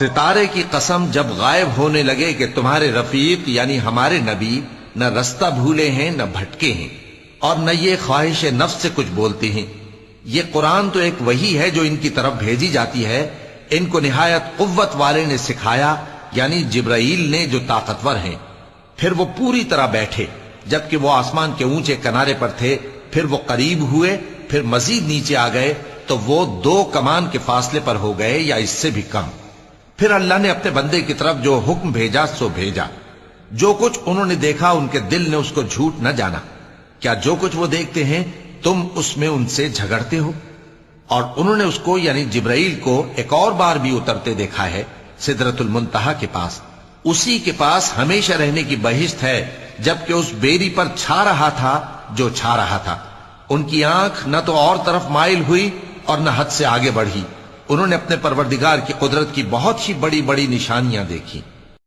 ستارے کی قسم جب غائب ہونے لگے کہ تمہارے رفیق یعنی ہمارے نبی نہ رستہ بھولے ہیں نہ بھٹکے ہیں اور نہ یہ خواہش نفس سے کچھ بولتے ہیں۔ یہ قرآن تو ایک وحی ہے جو ان کی طرف بھیجی جاتی ہے، ان کو نہایت قوت والے نے سکھایا یعنی جبرائیل نے جو طاقتور ہیں۔ پھر وہ پوری طرح بیٹھے جبکہ وہ آسمان کے اونچے کنارے پر تھے، پھر وہ قریب ہوئے، پھر مزید نیچے آ گئے تو وہ 2 کمان کے فاصلے پر ہو گئے یا اس سے بھی کم۔ پھر اللہ نے اپنے بندے کی طرف جو حکم بھیجا سو بھیجا۔ جو کچھ انہوں نے دیکھا ان کے دل نے اس کو جھوٹ نہ جانا۔ کیا جو کچھ وہ دیکھتے ہیں تم اس میں ان سے جھگڑتے ہو؟ اور انہوں نے اس کو یعنی جبرائیل کو ایک اور بار بھی اترتے دیکھا ہے سدرۃ المنتہا کے پاس۔ اسی کے پاس ہمیشہ رہنے کی بہشت ہے، جبکہ اس بیری پر چھا رہا تھا جو چھا رہا تھا۔ ان کی آنکھ نہ تو اور طرف مائل ہوئی اور نہ حد سے آگے بڑھی۔ انہوں نے اپنے پروردگار کی قدرت کی بہت ہی بڑی بڑی نشانیاں دیکھی۔